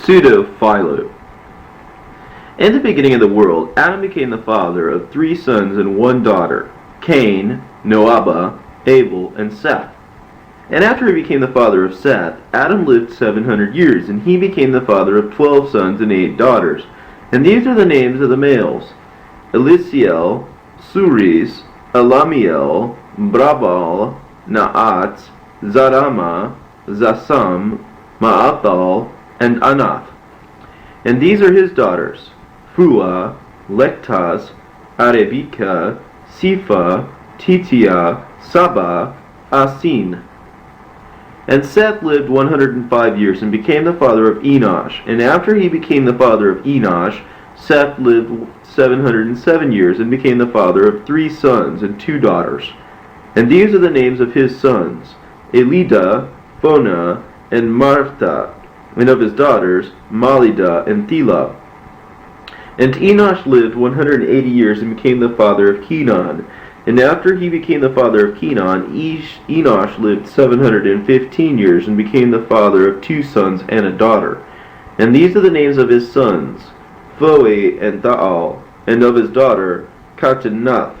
Pseudo Philo. In the beginning of the world, Adam became the father of 3 sons and 1 daughter, Cain, Noah, Abel, and Seth. And after he became the father of Seth, Adam lived 700 years, and he became the father of 12 sons and 8 daughters. And these are the names of the males: Elisiel, Suris, Elamiel, Brabal, Naat, Zarama, Zasam, Ma'athal, and Anath. And these are his daughters: Phua, Lektas, Arebika, Sifa, Titia, Saba, Asin. And Seth lived 105 years and became the father of Enosh. And after he became the father of Enosh, Seth lived 707 years and became the father of 3 sons and 2 daughters. And these are the names of his sons: Elida, Phona, and Martha, and of his daughters, Malida and Thila. And Enosh lived 180 years and became the father of Kenan. And after he became the father of Kenan, Enosh lived 715 years and became the father of 2 sons and a daughter. And these are the names of his sons: Phoe and Thaal, and of his daughter, Kartanath.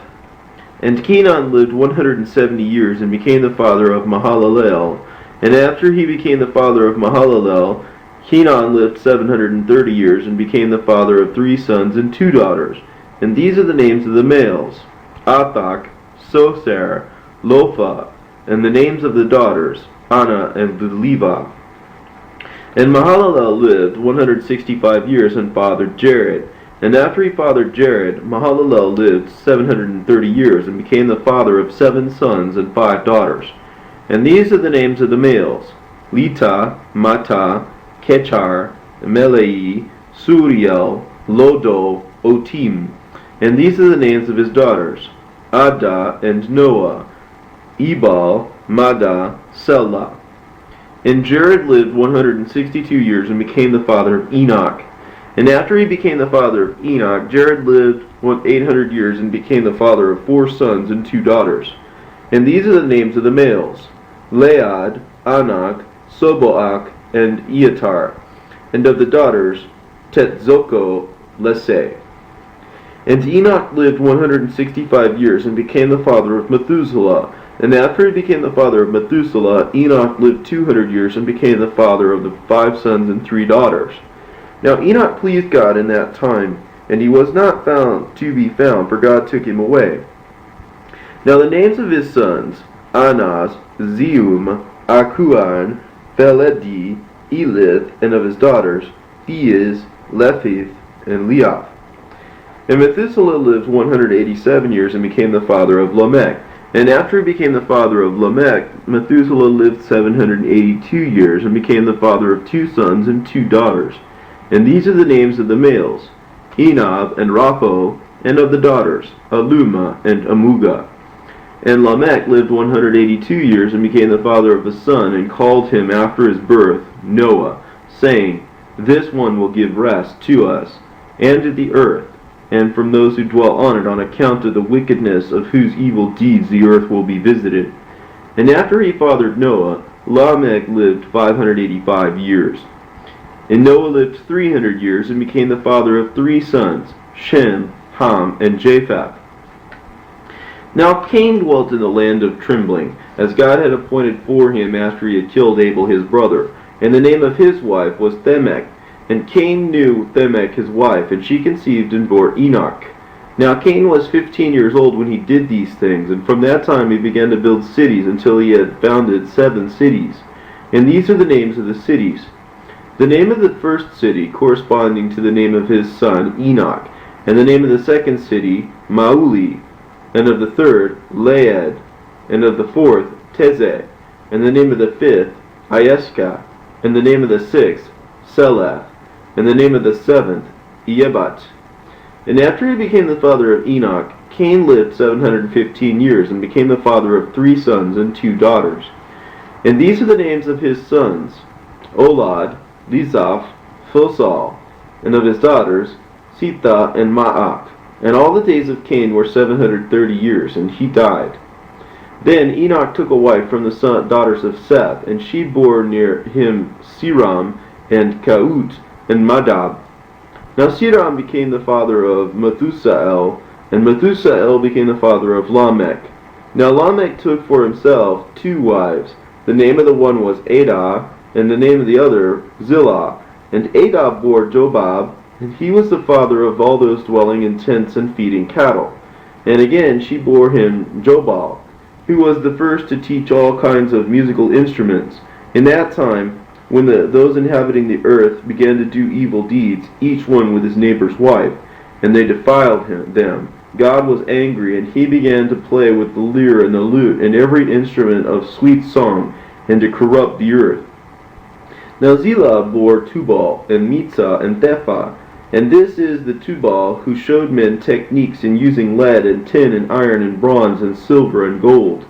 And Kenan lived 170 years and became the father of Mahalalel. And after he became the father of Mahalalel, Kenan lived 730 years and became the father of 3 sons and 2 daughters. And these are the names of the males: Athak, Soser, Lopha, and the names of the daughters, Anna and Beleva. And Mahalalel lived 165 years and fathered Jared. And after he fathered Jared, Mahalalel lived 730 years and became the father of 7 sons and 5 daughters. And these are the names of the males: Lita, Mata, Kechar, Melei, Suriel, Lodo, Otim. And these are the names of his daughters: Ada and Noah, Ebal, Mada, Selah. And Jared lived 162 years and became the father of Enoch. And after he became the father of Enoch, Jared lived 800 years and became the father of 4 sons and 2 daughters. And these are the names of the males: Lead, Anak, Soboach, and Eatar. And of the daughters, Tetzoko, Leseh. And Enoch lived 165 years and became the father of Methuselah. And after he became the father of Methuselah, Enoch lived 200 years and became the father of the 5 sons and 3 daughters. Now Enoch pleased God in that time, and he was not found to be found, for God took him away. Now the names of his sons: Anas, Zeum, Akuan, Pheledi, Elith, and of his daughters, Theez, Lephith, and Leah. And Methuselah lived 187 years and became the father of Lamech. And after he became the father of Lamech, Methuselah lived 782 years and became the father of 2 sons and 2 daughters. And these are the names of the males: Enob and Rapho, and of the daughters, Aluma and Amuga. And Lamech lived 182 years and became the father of a son, and called him after his birth Noah, saying, "This one will give rest to us, and to the earth, and from those who dwell on it, on account of the wickedness of whose evil deeds the earth will be visited." And after he fathered Noah, Lamech lived 585 years. And Noah lived 300 years and became the father of 3 sons, Shem, Ham, and Japheth. Now Cain dwelt in the land of trembling, as God had appointed for him after he had killed Abel his brother. And the name of his wife was Themech. And Cain knew Themech his wife, and she conceived and bore Enoch. Now Cain was 15 years old when he did these things, and from that time he began to build cities until he had founded 7 cities. And these are the names of the cities: the name of the first city corresponding to the name of his son Enoch, and the name of the second city Mauli, and of the third Laed, and of the fourth Tezeh, and the name of the fifth Iesca, and the name of the sixth Seleth, and the name of the 7th Ebat. And after he became the father of Enoch, Cain lived 715 years and became the father of 3 sons and 2 daughters. And these are the names of his sons: Olad, Lizaph, Phosal, and of his daughters, Sitha and Ma'ach. And all the days of Cain were 730 years, and he died. Then Enoch took a wife from the daughters of Seth, and she bore near him Siram and Caut, and Madab. Now Sidon became the father of Methusael, and Methusael became the father of Lamech. Now Lamech took for himself 2 wives. The name of the one was Adah, and the name of the other Zillah. And Adah bore Jobab, and he was the father of all those dwelling in tents and feeding cattle. And again she bore him Jobal, who was the first to teach all kinds of musical instruments. In that time, when those inhabiting the earth began to do evil deeds, each one with his neighbor's wife, and they defiled them, God was angry, and he began to play with the lyre and the lute and every instrument of sweet song, and to corrupt the earth. Now Zillah bore Tubal, and Mitzah, and Thepha, and this is the Tubal who showed men techniques in using lead and tin and iron and bronze and silver and gold.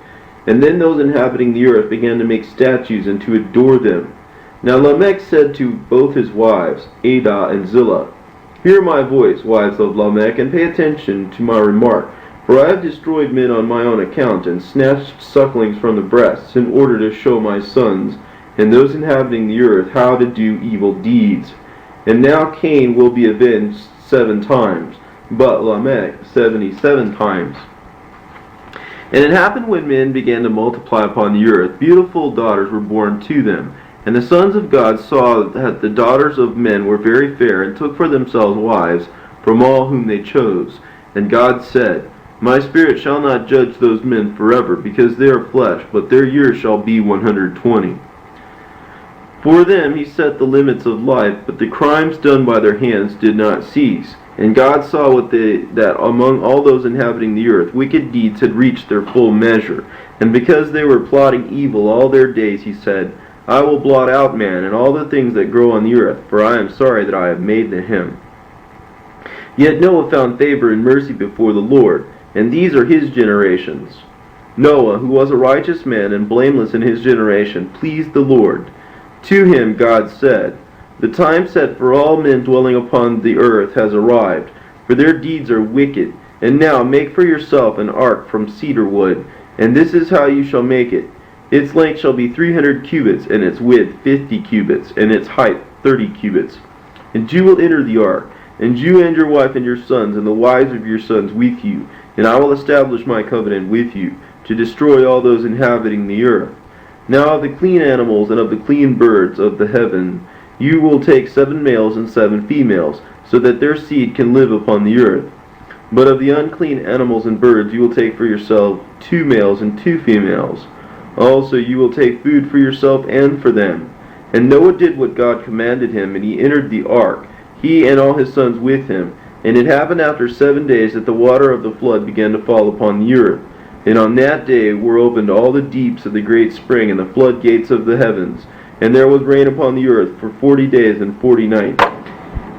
And then those inhabiting the earth began to make statues and to adore them. Now Lamech said to both his wives, Adah and Zillah, Hear my voice, wives of Lamech, and pay attention to my remark. For I have destroyed men on my own account, and snatched sucklings from the breasts, in order to show my sons, and those inhabiting the earth, how to do evil deeds. And now Cain will be avenged 7 times, but Lamech 77 times. And it happened when men began to multiply upon the earth, beautiful daughters were born to them. And the sons of God saw that the daughters of men were very fair, and took for themselves wives from all whom they chose. And God said, My spirit shall not judge those men forever, because they are flesh, but their years shall be 120. For them he set the limits of life, but the crimes done by their hands did not cease. And God saw that among all those inhabiting the earth, wicked deeds had reached their full measure. And because they were plotting evil all their days, he said, I will blot out man and all the things that grow on the earth, for I am sorry that I have made him. Yet Noah found favor and mercy before the Lord, and these are his generations. Noah, who was a righteous man and blameless in his generation, pleased the Lord. To him God said, The time set for all men dwelling upon the earth has arrived, for their deeds are wicked. And now make for yourself an ark from cedar wood, and this is how you shall make it. Its length shall be 300 cubits, and its width 50 cubits, and its height 30 cubits. And you will enter the ark, and you and your wife and your sons, and the wives of your sons with you. And I will establish my covenant with you, to destroy all those inhabiting the earth. Now of the clean animals and of the clean birds of the heaven, you will take 7 males and 7 females, so that their seed can live upon the earth. But of the unclean animals and birds you will take for yourself 2 males and 2 females. Also you will take food for yourself and for them. And Noah did what God commanded him, and he entered the ark, he and all his sons with him. And it happened after 7 days that the water of the flood began to fall upon the earth. And on that day were opened all the deeps of the great spring, and the floodgates of the heavens. And there was rain upon the earth for 40 days and 40 nights.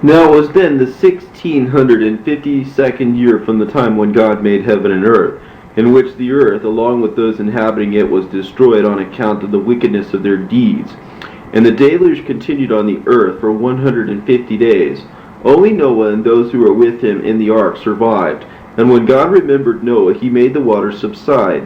Now it was then the 1652nd year from the time when God made heaven and earth, in which the earth, along with those inhabiting it, was destroyed on account of the wickedness of their deeds. And the deluge continued on the earth for 150 days. Only Noah and those who were with him in the ark survived. And when God remembered Noah, he made the waters subside.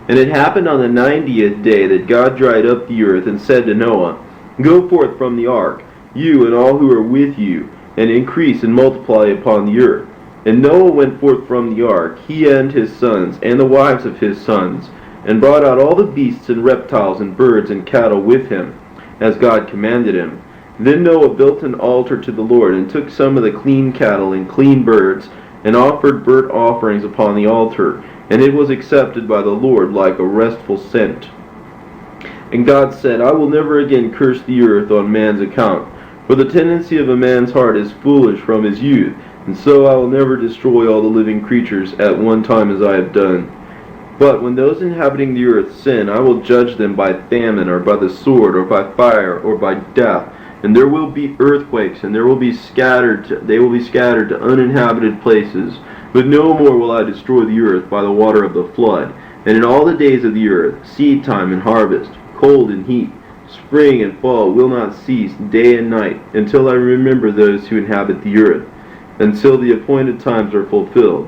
And it happened on the 90th day that God dried up the earth, and said to Noah, Go forth from the ark, you and all who are with you, and increase and multiply upon the earth. And Noah went forth from the ark, he and his sons, and the wives of his sons, and brought out all the beasts and reptiles and birds and cattle with him, as God commanded him. Then Noah built an altar to the Lord, and took some of the clean cattle and clean birds, and offered burnt offerings upon the altar, and it was accepted by the Lord like a restful scent. And God said, I will never again curse the earth on man's account, for the tendency of a man's heart is foolish from his youth, and so I will never destroy all the living creatures at one time as I have done. But when those inhabiting the earth sin, I will judge them by famine, or by the sword, or by fire, or by death. And there will be earthquakes, and they will be scattered to uninhabited places. But no more will I destroy the earth by the water of the flood. And in all the days of the earth, seed time and harvest, cold and heat, spring and fall will not cease day and night, until I remember those who inhabit the earth, until the appointed times are fulfilled.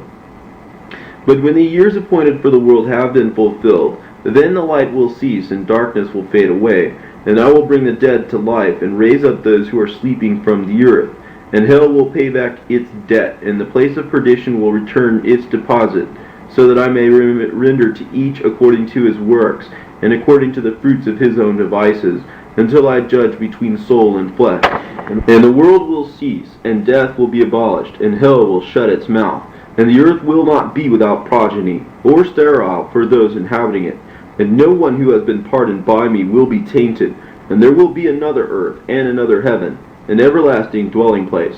But when the years appointed for the world have been fulfilled, then the light will cease, and darkness will fade away. And I will bring the dead to life, and raise up those who are sleeping from the earth. And hell will pay back its debt, and the place of perdition will return its deposit, so that I may render to each according to his works, and according to the fruits of his own devices, until I judge between soul and flesh. And the world will cease, and death will be abolished, and hell will shut its mouth. And the earth will not be without progeny, or sterile for those inhabiting it. And no one who has been pardoned by me will be tainted. And there will be another earth, and another heaven, an everlasting dwelling place.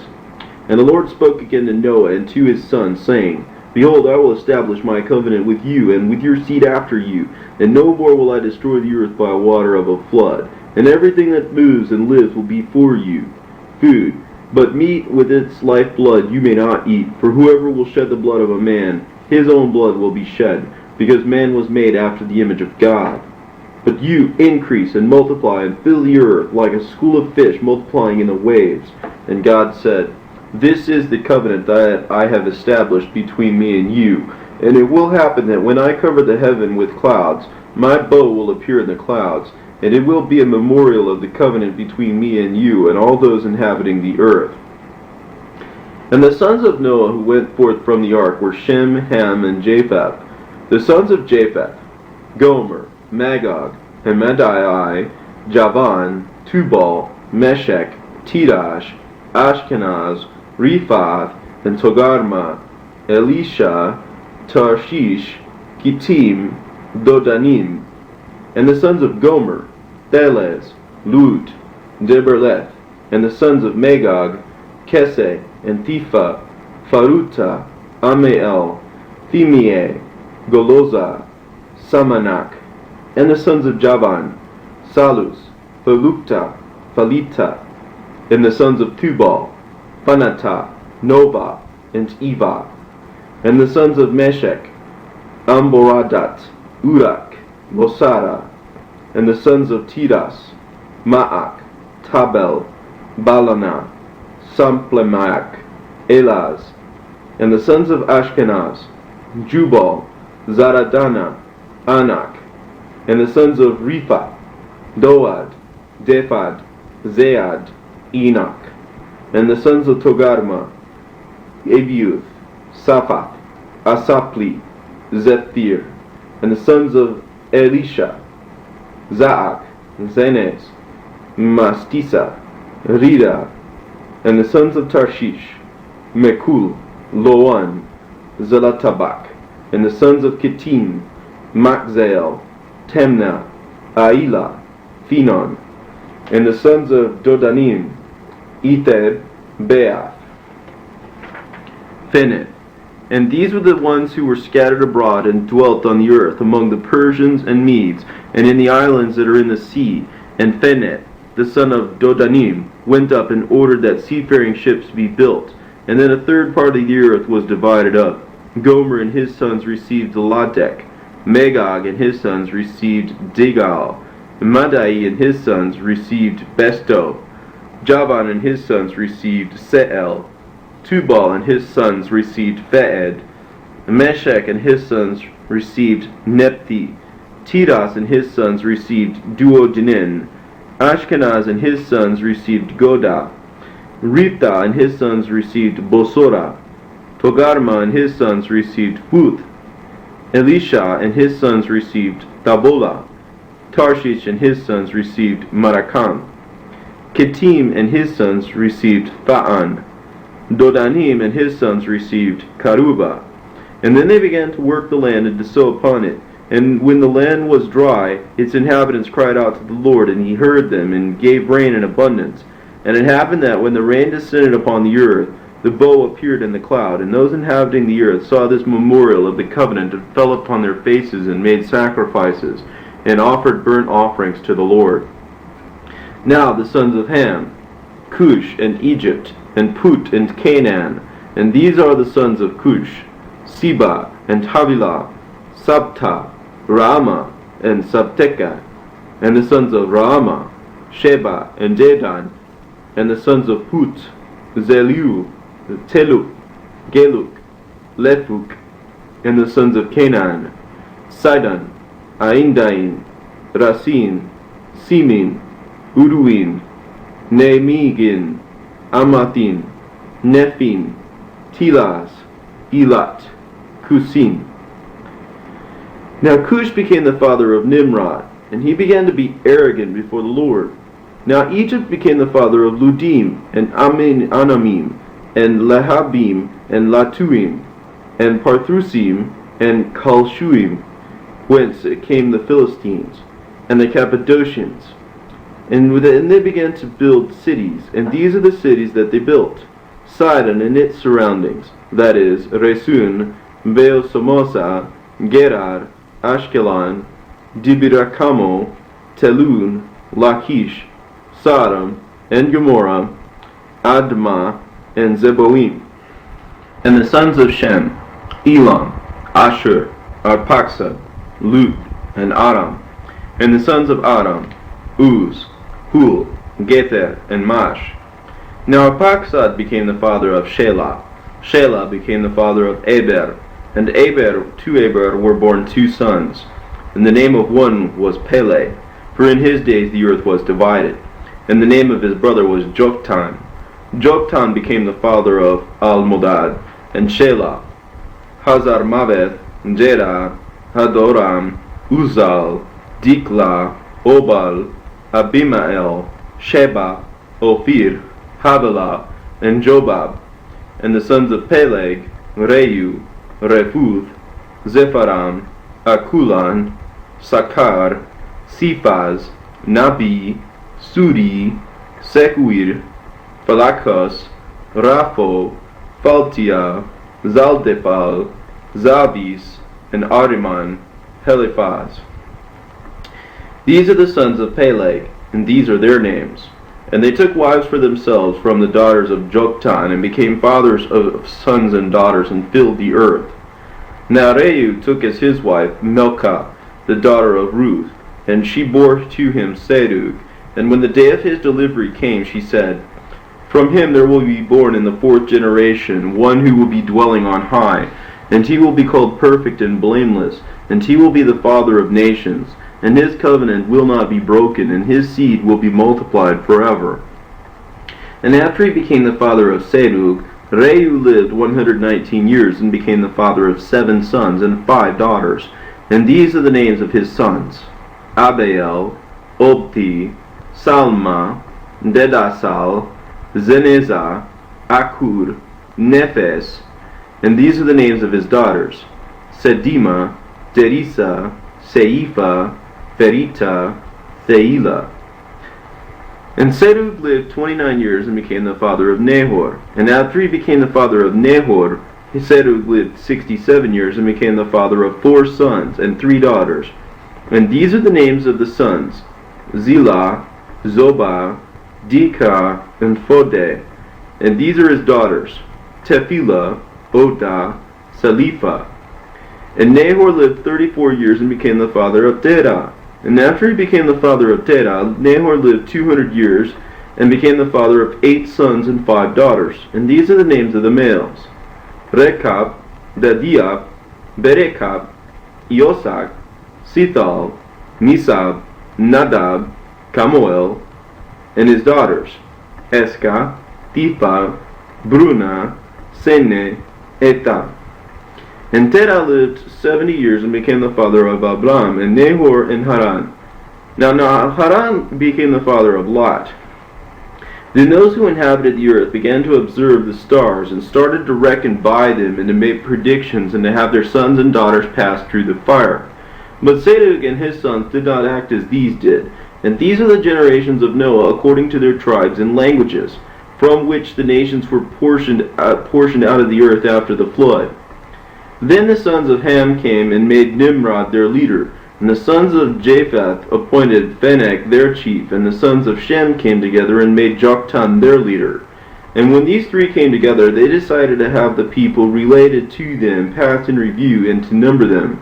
And the Lord spoke again to Noah and to his sons, saying, Behold, I will establish my covenant with you, and with your seed after you, and no more will I destroy the earth by water of a flood. And everything that moves and lives will be for you food. But meat with its life blood you may not eat, for whoever will shed the blood of a man, his own blood will be shed, because man was made after the image of God. But you increase and multiply and fill the earth like a school of fish multiplying in the waves. And God said, This is the covenant that I have established between me and you. And it will happen that when I cover the heaven with clouds, my bow will appear in the clouds, and it will be a memorial of the covenant between me and you and all those inhabiting the earth. And the sons of Noah who went forth from the ark were Shem, Ham, and Japheth. The sons of Japheth, Gomer, Magog, and Madai, Javan, Tubal, Meshech, Tidash, Ashkenaz, Riphath, and Togarma, Elisha, Tarshish, Kittim, Dodanim. And the sons of Gomer, Thelez, Lud, Deberleth. And the sons of Magog, Keseh, and Thipha, Pharuta, Amael, Thimei, Goloza, Samanak. And the sons of Javan, Salus, Phalukta, Phalita. And the sons of Tubal, Phanata, Nova, and Eva. And the sons of Meshech, Amboradat, Urak, Mosara. And the sons of Tiras, Ma'ak, Tabel, Balana, Samplemaak, Elaz. And the sons of Ashkenaz, Jubal, Zaradana, Anak. And the sons of Ripha, Doad, Dephad, Zead, Enoch. And the sons of Togarma, Abiuth, Saphath, Asapli, Zethir. And the sons of Elisha, Zaak, Zenez, Mastisa, Rida. And the sons of Tarshish, Mekul, Loan, Zelatabak. And the sons of Kittim, Makzael, Temna, Aila, Phenon. And the sons of Dodanim, Ether, Beath, Pheneth. And these were the ones who were scattered abroad and dwelt on the earth among the Persians and Medes, and in the islands that are in the sea. And Pheneth, the son of Dodanim, went up and ordered that seafaring ships be built. And then a third part of the earth was divided up. Gomer and his sons received Ladek. Magog and his sons received Digal. Madai and his sons received Besto. Javan and his sons received Seel. Tubal and his sons received Feed. Meshech and his sons received Nephthi. Tiras and his sons received Duodenin. Ashkenaz and his sons received Goda. Riphtah and his sons received Bosora. Togarma and his sons received Puth. Elisha and his sons received Tabola. Tarshish and his sons received Marakam. Kittim and his sons received Fa'an. Dodanim and his sons received Karuba. And then they began to work the land and to sow upon it. And when the land was dry, its inhabitants cried out to the Lord, and he heard them, and gave rain in abundance. And it happened that when the rain descended upon the earth, the bow appeared in the cloud, and those inhabiting the earth saw this memorial of the covenant, and fell upon their faces, and made sacrifices, and offered burnt offerings to the Lord. Now the sons of Ham, Cush, and Egypt, and Put, and Canaan. And these are the sons of Cush, Seba, and Havilah, Sabta, Raama, and Sabteka. And the sons of Raama, Sheba, and Dedan. And the sons of Put, Zeliu, Teluk, Geluk, Lephuk. And the sons of Canaan, Sidon, Aindain, Rasin, Simin, Uduin, Nemigin, Amathin, Nephin, Tilas, Elat, Cusin. Now Cush became the father of Nimrod, and he began to be arrogant before the Lord. Now Egypt became the father of Ludim, and Anamim, and Lehabim, and Latuim, and Parthusim, and Kalshuim, whence came the Philistines, and the Cappadocians. And they began to build cities, and these are the cities that they built: Sidon and its surroundings, that is, Resun, Beosomosa, Gerar, Ashkelon, Dibirakamo, Telun, Lachish, Sodom, and Gomorrah, Admah, and Zeboim. And the sons of Shem: Elam, Ashur, Arphaxad, Lut, and Aram. And the sons of Aram: Uz, Hul, Gether, and Mash. Now Arphaxad became the father of Shelah. Shelah became the father of Eber. And to Eber were born 2 sons. And the name of one was Peleg, for in his days the earth was divided. And the name of his brother was Joktan. Joktan became the father of Almodad, and Shelah, Hazarmaveth, Jerah, Hadoram, Uzal, Dikla, Obal, Abimael, Sheba, Ophir, Havilah, and Jobab. And the sons of Peleg: Reu, Rephuth, Zepharam, Akulan, Sakar, Cephaz, Nabi, Sudi, Secuir, Phalakos, Rapho, Phaltia, Zaldephal, Zabis, and Ariman, Heliphaz. These are the sons of Peleg, and these are their names. And they took wives for themselves from the daughters of Joktan, and became fathers of sons and daughters, and filled the earth. Now Reu took as his wife Milcah, the daughter of Ruth, and she bore to him Serug. And when the day of his delivery came, she said, "From him there will be born in the 4th generation one who will be dwelling on high, and he will be called perfect and blameless, and he will be the father of nations. And his covenant will not be broken, and his seed will be multiplied forever." And after he became the father of Serug, Reu lived 119 years, and became the father of 7 sons and 5 daughters. And these are the names of his sons: Abiel, Obti, Salma, Dedasal, Zenezah, Akur, Nephes. And these are the names of his daughters: Sedima, Teresa, Seifa, Ferita, Theila. And Serug lived 29 years and became the father of Nahor. And after he became the father of Nahor, Serug lived 67 years and became the father of 4 sons and 3 daughters. And these are the names of the sons: Zillah, Zobah, Dika, and Fode. And these are his daughters: Tephilah, Oda, Salipha. And Nahor lived 34 years and became the father of Terah. And after he became the father of Terah, Nahor lived 200 years and became the father of 8 sons and 5 daughters. And these are the names of the males: Rekab, Dadiab, Berekab, Iosak, Sithal, Nisab, Nadab, Kamuel. And his daughters: Eska, Tipa, Bruna, Sene, Eta. And Terah lived 70 years and became the father of Abram, and Nahor, and Haran. Now Haran became the father of Lot. Then those who inhabited the earth began to observe the stars, and started to reckon by them, and to make predictions, and to have their sons and daughters pass through the fire. But Serug and his sons did not act as these did. And these are the generations of Noah according to their tribes and languages, from which the nations were portioned out of the earth after the flood. Then the sons of Ham came and made Nimrod their leader, and the sons of Japheth appointed Phanek their chief, and the sons of Shem came together and made Joktan their leader. And when these 3 came together, they decided to have the people related to them passed in review, and to number them.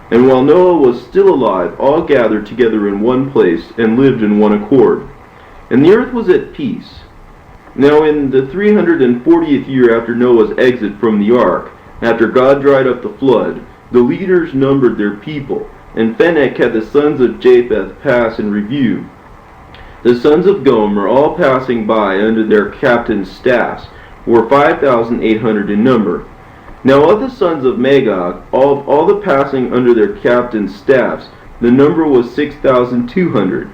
And while Noah was still alive, all gathered together in one place, and lived in one accord. And the earth was at peace. Now in the 340th year after Noah's exit from the ark, after God dried up the flood, the leaders numbered their people, and Phanek had the sons of Japheth pass in review. The sons of Gomer, all passing by under their captains' staffs, were 5,800 in number. Now of the sons of Magog, all the passing under their captains' staffs, the number was 6,200.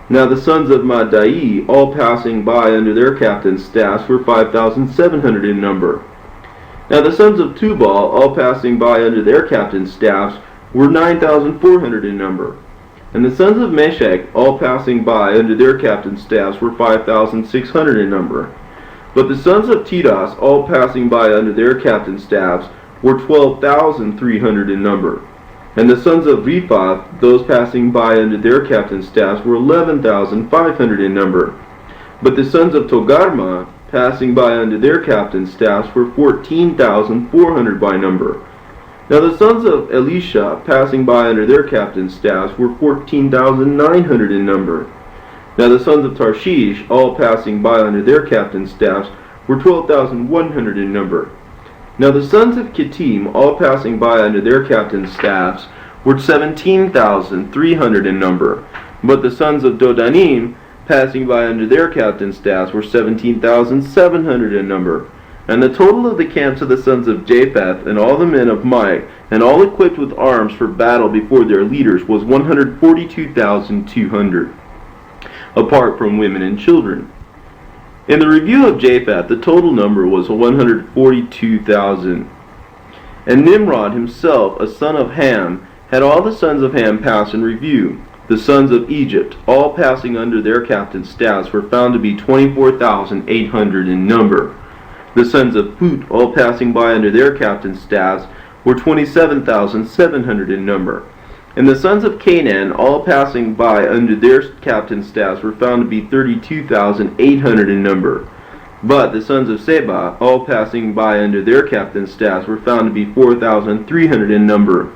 Now the sons of Madai, all passing by under their captains' staffs, were 5,700 in number. Now the sons of Tubal, all passing by under their captains' staffs, were 9,400 in number. And the sons of Meshach, all passing by under their captains' staffs, were 5,600 in number. But the sons of Tiras, all passing by under their captains' staffs, were 12,300 in number. And the sons of Rephath, those passing by under their captains' staffs, were 11,500 in number. But the sons of Togarmah, passing by under their captains' staffs, were 14,400 by number. Now the sons of Elisha, passing by under their captains' staffs, were 14,900 in number. Now the sons of Tarshish, all passing by under their captains' staffs, were 12,100 in number. Now the sons of Kittim, all passing by under their captains' staffs, were 17,300 in number. But the sons of Dodanim, passing by under their captains' staffs, were 17,700 in number. And the total of the camps of the sons of Japheth, and all the men of might, and all equipped with arms for battle before their leaders, was 142,200, apart from women and children. In the review of Japheth, the total number was 142,000. And Nimrod himself, a son of Ham, had all the sons of Ham pass in review. The sons of Egypt, all passing under their captains' staffs, were found to be 24,800 in number. The sons of Put, all passing by under their captains' staffs, were 27,700 in number. And the sons of Canaan, all passing by under their captains' staffs, were found to be 32,800 in number. But the sons of Seba, all passing by under their captains' staffs, were found to be 4,300 in number.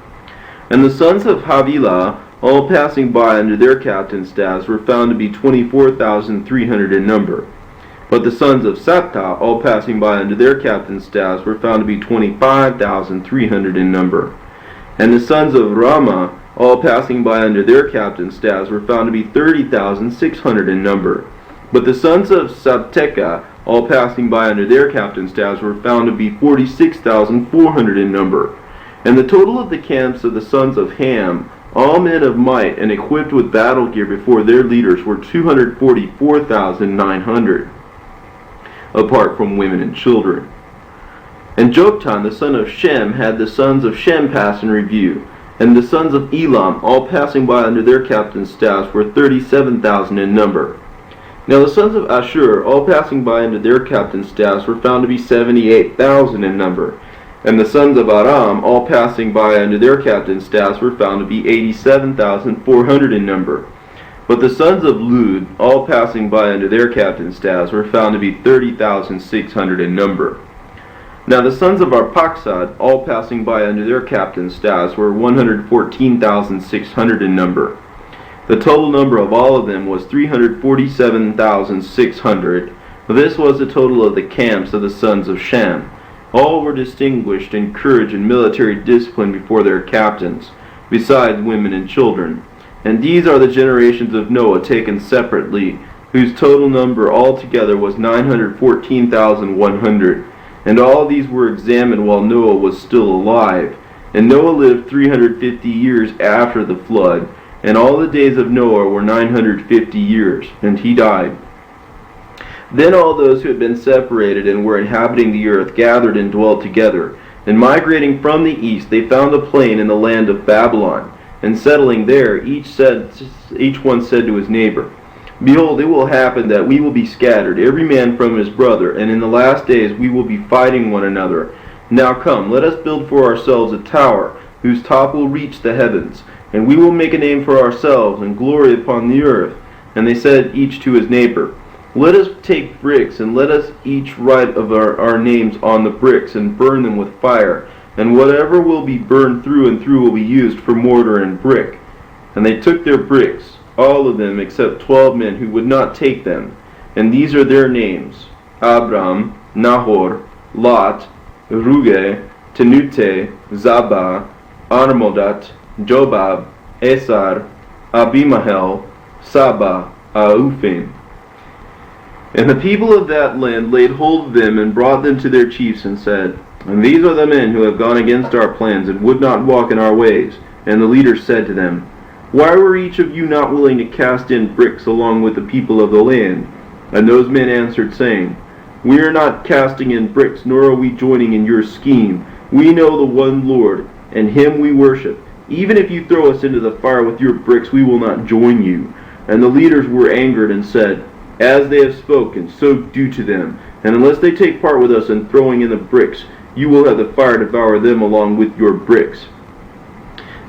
And the sons of Havilah, all passing by under their captains' staffs, were found to be 24,300 in number. But the sons of Saptah, all passing by under their captains' staffs, were found to be 25,300 in number. And the sons of Ramah, all passing by under their captains' staffs, were found to be 30,600 in number. But the sons of Sabteka, all passing by under their captains' staffs, were found to be 46,400 in number. And the total of the camps of the sons of Ham, all men of might and equipped with battle gear before their leaders, were 244,900, apart from women and children. And Joktan, the son of Shem, had the sons of Shem pass in review. And the sons of Elam, all passing by under their captains' staffs, were 37,000 in number. Now the sons of Ashur, all passing by under their captains' staffs, were found to be 78,000 in number. And the sons of Aram, all passing by under their captains' staffs, were found to be 87,400 in number. But the sons of Lud, all passing by under their captains' staffs, were found to be 30,600 in number. Now the sons of Arphaxad, all passing by under their captains' staffs, were 114,600 in number. The total number of all of them was 347,600. This was the total of the camps of the sons of Shem. All were distinguished in courage and military discipline before their captains, besides women and children. And these are the generations of Noah taken separately, whose total number altogether was 914,100. And all these were examined while Noah was still alive. And Noah lived 350 years after the flood, and all the days of Noah were 950 years, and he died. Then all those who had been separated and were inhabiting the earth gathered and dwelt together. And migrating from the east, they found a plain in the land of Babylon. And settling there, each one said to his neighbor, Behold, it will happen that we will be scattered, every man from his brother, and in the last days we will be fighting one another. Now come, let us build for ourselves a tower, whose top will reach the heavens, and we will make a name for ourselves, and glory upon the earth. And they said each to his neighbor, Let us take bricks, and let us each write of our names on the bricks, and burn them with fire, and whatever will be burned through and through will be used for mortar and brick. And they took their bricks, all of them except 12 men who would not take them. And these are their names: Abram, Nahor, Lot, Ruge, Tenute, Zabah, Armodat, Jobab, Esar, Abimahel, Saba, Auphim. And the people of that land laid hold of them and brought them to their chiefs and said, And these are the men who have gone against our plans and would not walk in our ways. And the leaders said to them, Why were each of you not willing to cast in bricks along with the people of the land? And those men answered, saying, We are not casting in bricks, nor are we joining in your scheme. We know the one Lord, and him we worship. Even if you throw us into the fire with your bricks, we will not join you. And the leaders were angered and said, As they have spoken, so do to them. And unless they take part with us in throwing in the bricks, you will have the fire devour them along with your bricks.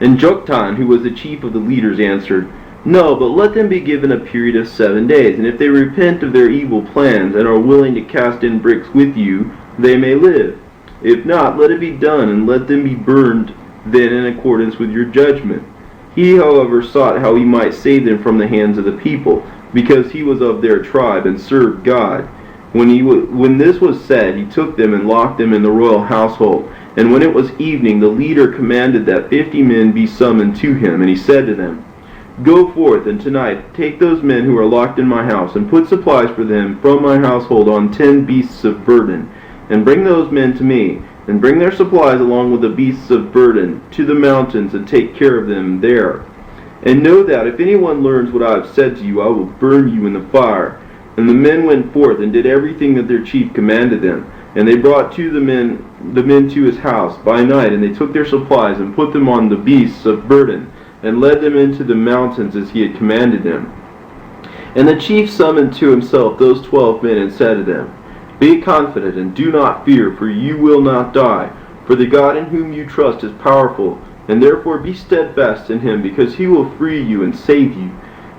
And Joktan, who was the chief of the leaders, answered, No, but let them be given a period of 7 days. And if they repent of their evil plans and are willing to cast in bricks with you, they may live. If not, let it be done, and let them be burned then in accordance with your judgment. He, however, sought how he might save them from the hands of the people, because he was of their tribe and served God. When this was said, he took them and locked them in the royal household. And when it was evening, the leader commanded that 50 men be summoned to him, and he said to them, Go forth, and tonight take those men who are locked in my house, and put supplies for them from my household on 10 beasts of burden, and bring those men to me, and bring their supplies along with the beasts of burden to the mountains, and take care of them there. And know that if anyone learns what I have said to you, I will burn you in the fire. And the men went forth and did everything that their chief commanded them. And they brought the men to his house by night, and they took their supplies and put them on the beasts of burden, and led them into the mountains as he had commanded them. And the chief summoned to himself those 12 men and said to them, Be confident and do not fear, for you will not die. For the God in whom you trust is powerful, and therefore be steadfast in him, because he will free you and save you.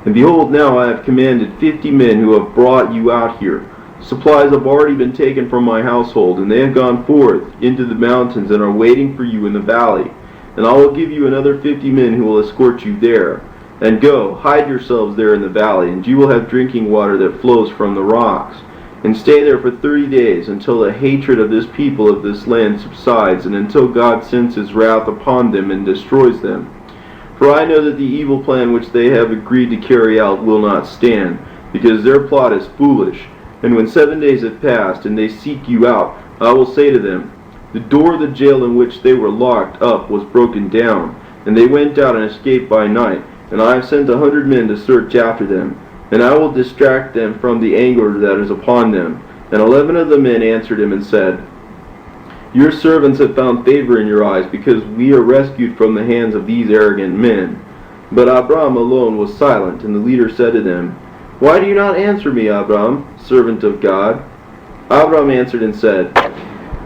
And behold, now I have commanded 50 men who have brought you out here. Supplies have already been taken from my household, and they have gone forth into the mountains and are waiting for you in the valley. And I will give you another 50 men who will escort you there. And go, hide yourselves there in the valley, and you will have drinking water that flows from the rocks. And stay there for 30 days, until the hatred of this people of this land subsides, and until God sends his wrath upon them and destroys them. For I know that the evil plan which they have agreed to carry out will not stand, because their plot is foolish. And when 7 days have passed, and they seek you out, I will say to them, The door of the jail in which they were locked up was broken down, and they went out and escaped by night, and I have sent 100 men to search after them. And I will distract them from the anger that is upon them. And 11 of the men answered him and said, Your servants have found favor in your eyes, because we are rescued from the hands of these arrogant men. But Abram alone was silent, and the leader said to them, Why do you not answer me, Abram, servant of God? Abram answered and said,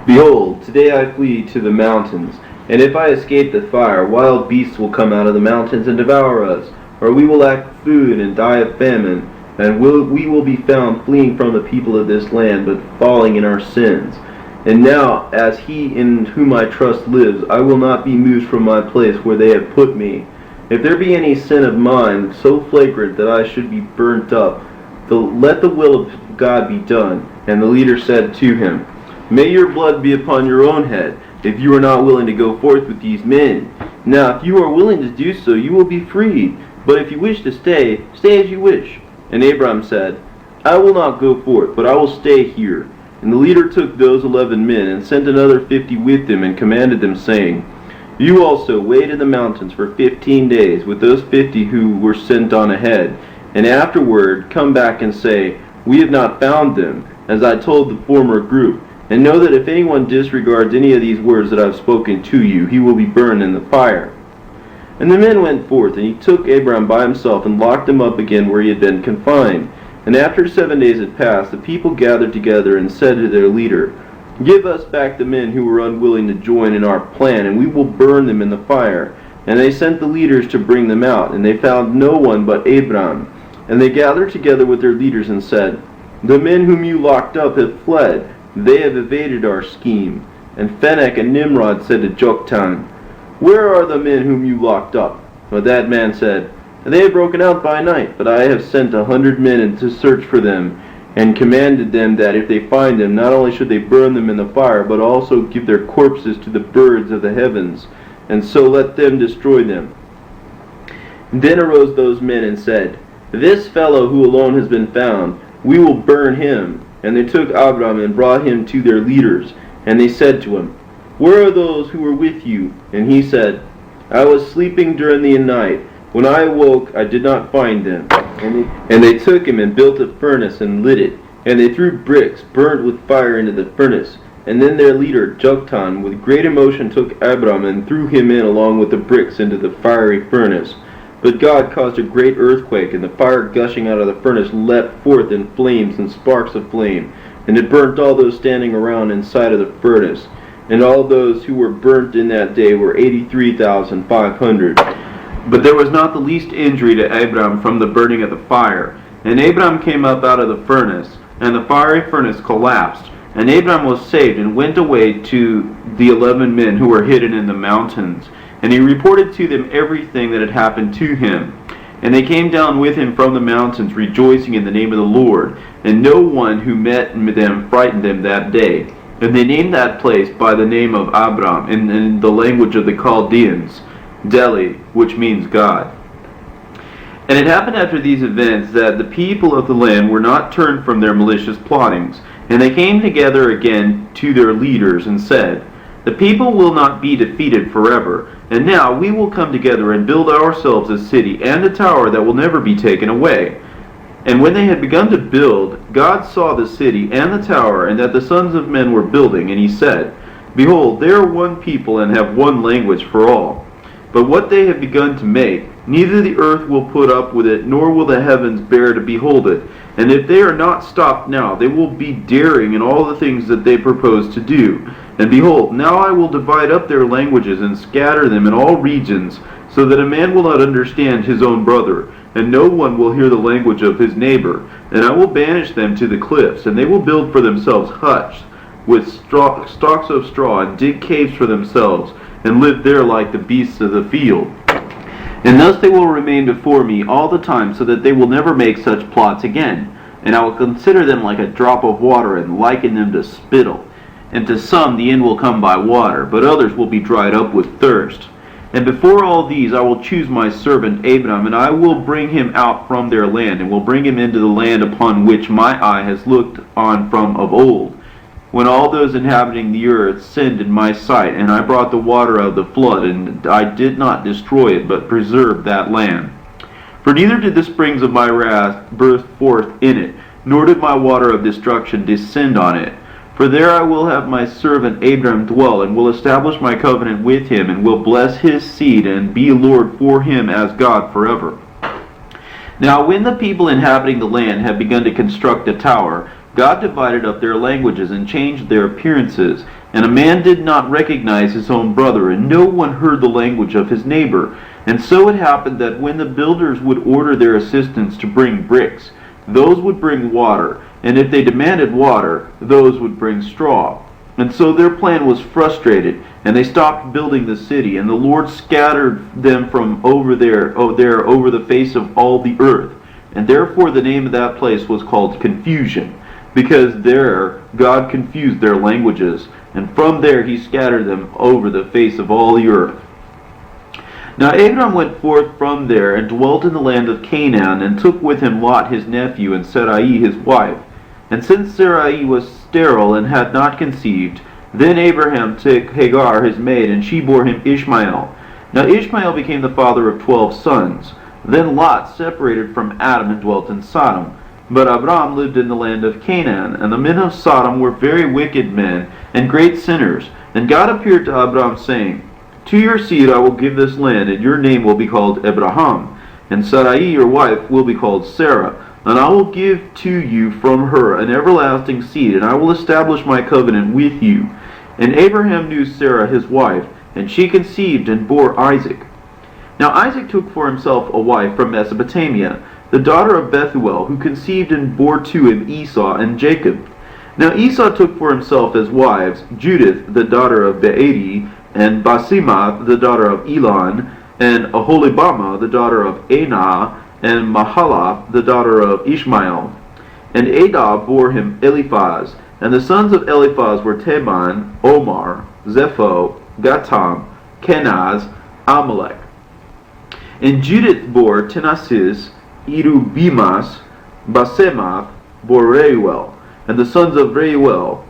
Behold, today I flee to the mountains, and if I escape the fire, wild beasts will come out of the mountains and devour us. Or we will lack food and die of famine, and we will be found fleeing from the people of this land, but falling in our sins. And now, as he in whom I trust lives, I will not be moved from my place where they have put me. If there be any sin of mine so flagrant that I should be burnt up, let the will of God be done. And the leader said to him, May your blood be upon your own head, if you are not willing to go forth with these men. Now, if you are willing to do so, you will be freed. But if you wish to stay, stay as you wish. And Abram said, I will not go forth, but I will stay here. And the leader took those 11 men, and sent another 50 with them, and commanded them, saying, You also wait in the mountains for 15 days, with those 50 who were sent on ahead. And afterward come back and say, We have not found them, as I told the former group. And know that if anyone disregards any of these words that I have spoken to you, he will be burned in the fire. And the men went forth, and he took Abram by himself, and locked him up again where he had been confined. And after 7 days had passed, the people gathered together, and said to their leader, Give us back the men who were unwilling to join in our plan, and we will burn them in the fire. And they sent the leaders to bring them out, and they found no one but Abram. And they gathered together with their leaders, and said, The men whom you locked up have fled. They have evaded our scheme. And Fenech and Nimrod said to Joktan, Where are the men whom you locked up? But that man said, They have broken out by night, but I have sent 100 men to search for them, and commanded them that if they find them, not only should they burn them in the fire, but also give their corpses to the birds of the heavens, and so let them destroy them. And then arose those men and said, This fellow who alone has been found, we will burn him. And they took Abram and brought him to their leaders. And they said to him, Where are those who were with you? And he said, I was sleeping during the night. When I awoke, I did not find them. And they took him and built a furnace and lit it. And they threw bricks burned with fire into the furnace. And then their leader, Joktan, with great emotion took Abram and threw him in along with the bricks into the fiery furnace. But God caused a great earthquake, and the fire gushing out of the furnace leapt forth in flames and sparks of flame. And it burnt all those standing around inside of the furnace. And all those who were burnt in that day were 83,500. But there was not the least injury to Abram from the burning of the fire. And Abram came up out of the furnace, and the fiery furnace collapsed. And Abram was saved and went away to the 11 men who were hidden in the mountains. And he reported to them everything that had happened to him. And they came down with him from the mountains, rejoicing in the name of the Lord. And no one who met them frightened them that day. And they named that place by the name of Abram, in the language of the Chaldeans, Deli, which means God. And it happened after these events that the people of the land were not turned from their malicious plottings. And they came together again to their leaders and said, The people will not be defeated forever. And now we will come together and build ourselves a city and a tower that will never be taken away. And when they had begun to build, God saw the city and the tower, and that the sons of men were building. And he said, Behold, they are one people and have one language for all. But what they have begun to make, neither the earth will put up with it, nor will the heavens bear to behold it. And if they are not stopped now, they will be daring in all the things that they propose to do. And behold, now I will divide up their languages and scatter them in all regions, so that a man will not understand his own brother, and no one will hear the language of his neighbor. And I will banish them to the cliffs, and they will build for themselves huts with stalks of straw, and dig caves for themselves, and live there like the beasts of the field. And thus they will remain before me all the time, so that they will never make such plots again. And I will consider them like a drop of water, and liken them to spittle. And to some the end will come by water, but others will be dried up with thirst. And before all these I will choose my servant Abram, and I will bring him out from their land, and will bring him into the land upon which my eye has looked on from of old, when all those inhabiting the earth sinned in my sight, and I brought the water of the flood, and I did not destroy it, but preserved that land. For neither did the springs of my wrath burst forth in it, nor did my water of destruction descend on it. For there I will have my servant Abram dwell, and will establish my covenant with him, and will bless his seed, and be Lord for him as God forever. Now when the people inhabiting the land had begun to construct a tower, God divided up their languages and changed their appearances, and a man did not recognize his own brother, and no one heard the language of his neighbor. And so it happened that when the builders would order their assistants to bring bricks, those would bring water, and if they demanded water, those would bring straw. And so their plan was frustrated, and they stopped building the city, and the Lord scattered them from over the face of all the earth. And therefore the name of that place was called Confusion, because there God confused their languages, and from there he scattered them over the face of all the earth. Now Abram went forth from there, and dwelt in the land of Canaan, and took with him Lot his nephew, and Sarai his wife. And since Sarai was sterile and had not conceived, then Abraham took Hagar his maid, and she bore him Ishmael. Now Ishmael became the father of 12 sons. Then Lot separated from Adam and dwelt in Sodom. But Abram lived in the land of Canaan, and the men of Sodom were very wicked men, and great sinners. And God appeared to Abram, saying, To your seed I will give this land, and your name will be called Abraham, and Sarai your wife will be called Sarah. And I will give to you from her an everlasting seed, and I will establish my covenant with you. And Abraham knew Sarah his wife, and she conceived and bore Isaac. Now Isaac took for himself a wife from Mesopotamia, the daughter of Bethuel, who conceived and bore to him Esau and Jacob. Now Esau took for himself as wives Judith, the daughter of Beeri, and Basemath, the daughter of Elon, and Aholibamah, the daughter of Anah, and Mahalath, the daughter of Ishmael. And Adah bore him Eliphaz. And the sons of Eliphaz were Teman, Omar, Zepho, Gatam, Kenaz, Amalek. And Judith bore Tenasis, Irubimas, Basemath bore Reuel. And the sons of Reuel,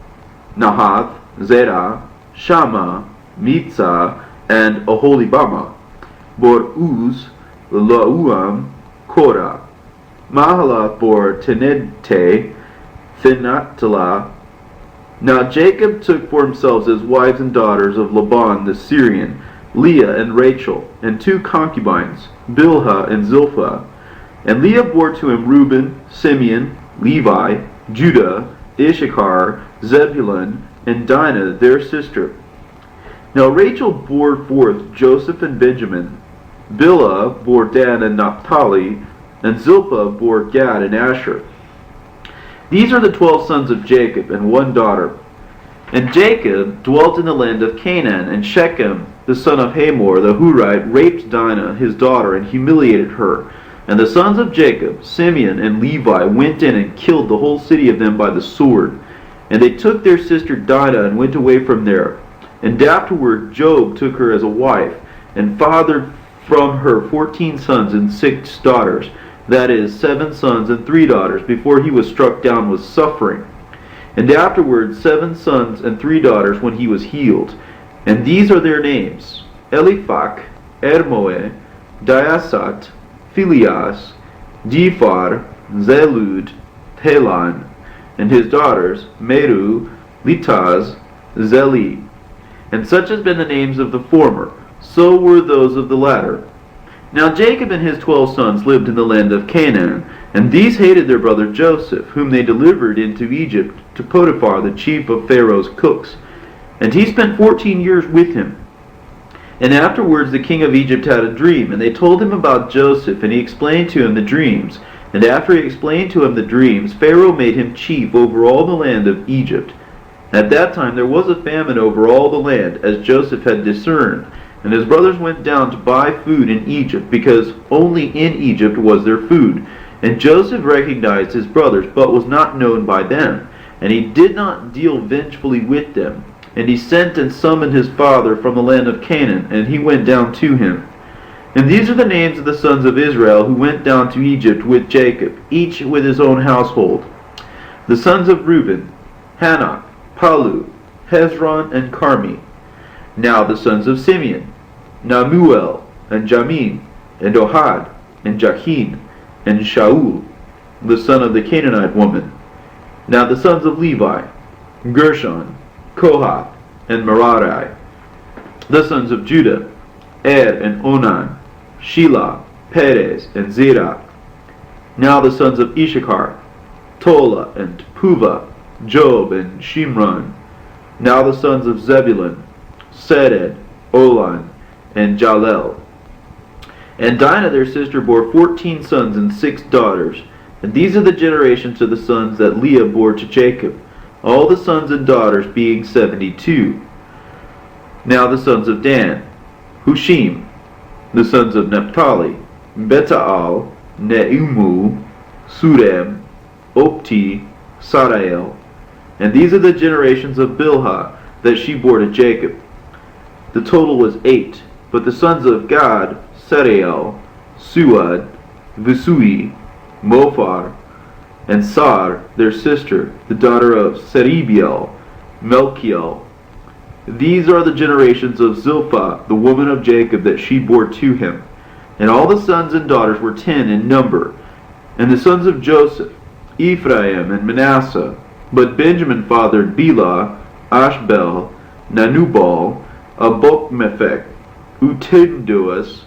Nahath, Zerah, Shammah, Mitzah, and Aholibamah, bore Uz, Lauam, Korah. Mahalath bore Tenedte, Thinatala. Now Jacob took for himself as wives and daughters of Laban the Syrian, Leah and Rachel, and 2 concubines, Bilhah and Zilpah. And Leah bore to him Reuben, Simeon, Levi, Judah, Issachar, Zebulun, and Dinah their sister. Now Rachel bore forth Joseph and Benjamin. Bilhah bore Dan and Naphtali, and Zilpah bore Gad and Asher. These are the 12 sons of Jacob, and 1 daughter. And Jacob dwelt in the land of Canaan, and Shechem, the son of Hamor the Hurite, raped Dinah, his daughter, and humiliated her. And the sons of Jacob, Simeon and Levi, went in and killed the whole city of them by the sword. And they took their sister Dinah and went away from there. And afterward Job took her as a wife, and fathered from her 14 sons and 6 daughters, that is, 7 sons and 3 daughters, before he was struck down with suffering. And afterward 7 sons and 3 daughters when he was healed. And these are their names: Eliphach, Ermoe, Diasat, Phinehas, Diphar, Zelud, Telan, and his daughters, Meru, Litaz, Zeli. And such has been the names of the former, so were those of the latter. Now Jacob and his 12 sons lived in the land of Canaan, and these hated their brother Joseph, whom they delivered into Egypt to Potiphar, the chief of Pharaoh's cooks. And he spent 14 years with him. And afterwards the king of Egypt had a dream, and they told him about Joseph, and he explained to him the dreams. And after he explained to him the dreams, Pharaoh made him chief over all the land of Egypt. At that time there was a famine over all the land, as Joseph had discerned. And his brothers went down to buy food in Egypt, because only in Egypt was there food. And Joseph recognized his brothers, but was not known by them. And he did not deal vengefully with them. And he sent and summoned his father from the land of Canaan, and he went down to him. And these are the names of the sons of Israel who went down to Egypt with Jacob, each with his own household. The sons of Reuben, Hanok, Palu, Hezron, and Carmi. Now the sons of Simeon, Namuel, and Jamin, and Ohad, and Jachin, and Shaul, the son of the Canaanite woman. Now the sons of Levi, Gershon, Kohath, and Merari. The sons of Judah, Er and Onan, Shelah, Perez, and Zerah. Now the sons of Issachar, Tola, and Puvah, Job, and Shimron. Now the sons of Zebulun, Sered, Olan, and Jalel. And Dinah their sister bore 14 sons and 6 daughters. And these are the generations of the sons that Leah bore to Jacob, all the sons and daughters being 72. Now the sons of Dan, Hushim. The sons of Naphtali, Betaal, Neumu, Surem, Opti, Sarael. And these are the generations of Bilhah that she bore to Jacob. The total was 8. But the sons of Gad, Sarael, Suad, Visui, Mophar, and Sar, their sister, the daughter of Seribiel, Melchiel. These are the generations of Zilpah, the woman of Jacob, that she bore to him. And all the sons and daughters were 10 in number. And the sons of Joseph, Ephraim and Manasseh. But Benjamin fathered Bela, Ashbel, Nanubal, Abokmephek, Utindoas.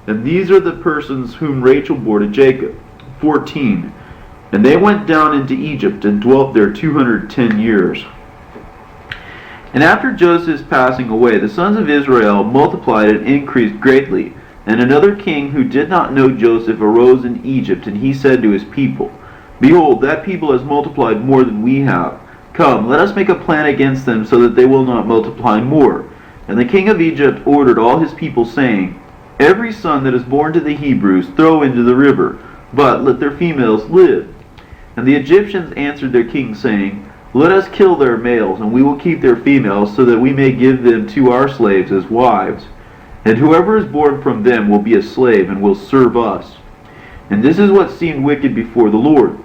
And these are the persons whom Rachel bore to Jacob, 14. And they went down into Egypt and dwelt there 210 years. And after Joseph's passing away, the sons of Israel multiplied and increased greatly. And another king who did not know Joseph arose in Egypt, and he said to his people, Behold, that people has multiplied more than we have. Come, let us make a plan against them, so that they will not multiply more. And the king of Egypt ordered all his people, saying, Every son that is born to the Hebrews throw into the river, but let their females live. And the Egyptians answered their king, saying, Let us kill their males, and we will keep their females, so that we may give them to our slaves as wives. And whoever is born from them will be a slave, and will serve us. And this is what seemed wicked before the Lord.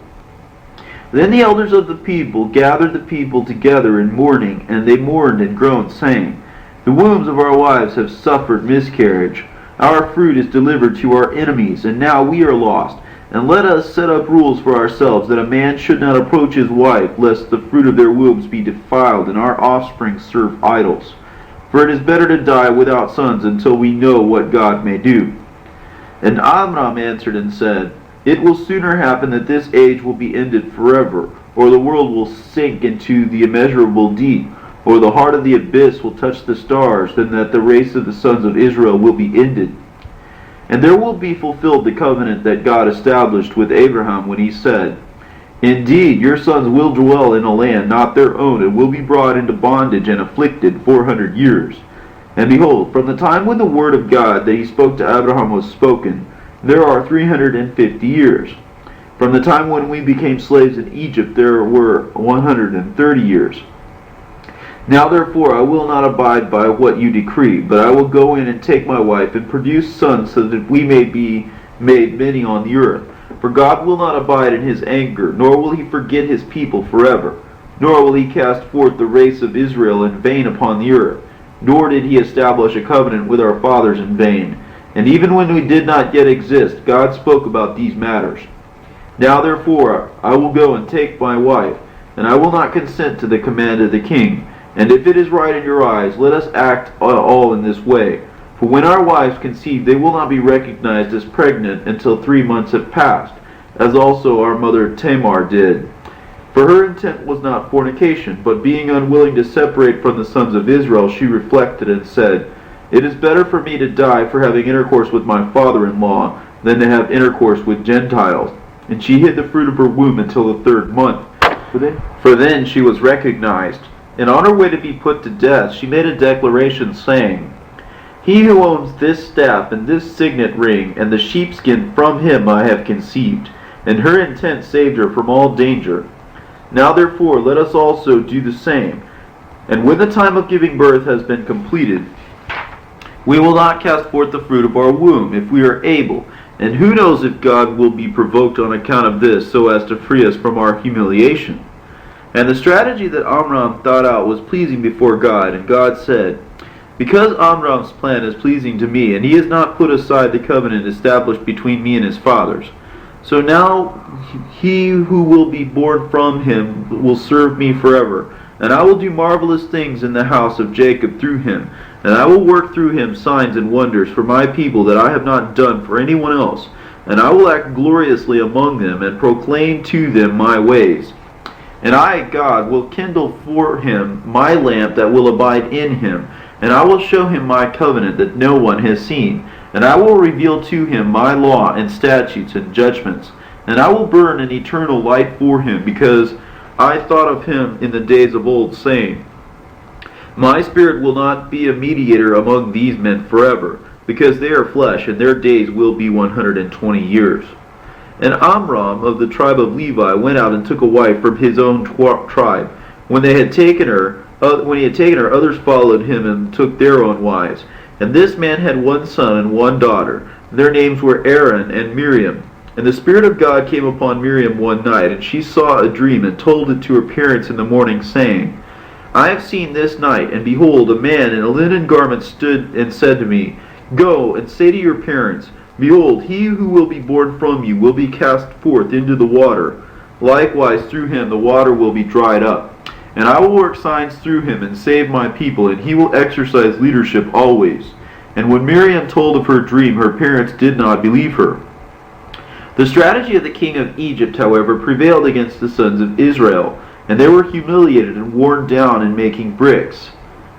Then the elders of the people gathered the people together in mourning, and they mourned and groaned, saying, The wombs of our wives have suffered miscarriage. Our fruit is delivered to our enemies, and now we are lost. And let us set up rules for ourselves, that a man should not approach his wife, lest the fruit of their wombs be defiled, and our offspring serve idols. For it is better to die without sons until we know what God may do. And Amram answered and said, It will sooner happen that this age will be ended forever, or the world will sink into the immeasurable deep, or the heart of the abyss will touch the stars, than that the race of the sons of Israel will be ended. And there will be fulfilled the covenant that God established with Abraham when he said, Indeed, your sons will dwell in a land not their own, and will be brought into bondage and afflicted 400 years. And behold, from the time when the word of God that he spoke to Abraham was spoken, there are 350 years. From the time when we became slaves in Egypt, there were 130 years. Now therefore I will not abide by what you decree, but I will go in and take my wife, and produce sons, so that we may be made many on the earth. For God will not abide in his anger, nor will he forget his people forever. Nor will he cast forth the race of Israel in vain upon the earth. Nor did he establish a covenant with our fathers in vain. And even when we did not yet exist, God spoke about these matters. Now therefore I will go and take my wife, and I will not consent to the command of the king. And if it is right in your eyes, let us act all in this way. For when our wives conceive, they will not be recognized as pregnant until 3 months have passed, as also our mother Tamar did. For her intent was not fornication, but being unwilling to separate from the sons of Israel, she reflected and said, It is better for me to die for having intercourse with my father-in-law than to have intercourse with Gentiles. And she hid the fruit of her womb until the 3rd month. For then she was recognized. And on her way to be put to death, she made a declaration, saying, He who owns this staff and this signet ring and the sheepskin, from him I have conceived. And her intent saved her from all danger. Now therefore let us also do the same. And when the time of giving birth has been completed, we will not cast forth the fruit of our womb, if we are able. And who knows if God will be provoked on account of this, so as to free us from our humiliation. And the strategy that Amram thought out was pleasing before God, and God said, Because Amram's plan is pleasing to me, and he has not put aside the covenant established between me and his fathers, so now he who will be born from him will serve me forever, and I will do marvelous things in the house of Jacob through him, and I will work through him signs and wonders for my people that I have not done for anyone else, and I will act gloriously among them, and proclaim to them my ways. And I, God, will kindle for him my lamp that will abide in him, and I will show him my covenant that no one has seen, and I will reveal to him my law and statutes and judgments, and I will burn an eternal light for him, because I thought of him in the days of old, saying, My spirit will not be a mediator among these men forever, because they are flesh, and their days will be 120 years. And Amram of the tribe of Levi went out and took a wife from his own tribe. When he had taken her, others followed him and took their own wives. And this man had one son and one daughter. Their names were Aaron and Miriam. And the Spirit of God came upon Miriam one night, and she saw a dream and told it to her parents in the morning, saying, I have seen this night, and behold, a man in a linen garment stood and said to me, Go and say to your parents, Behold, he who will be born from you will be cast forth into the water. Likewise through him the water will be dried up. And I will work signs through him and save my people, and he will exercise leadership always. And when Miriam told of her dream, her parents did not believe her. The strategy of the king of Egypt, however, prevailed against the sons of Israel, and they were humiliated and worn down in making bricks.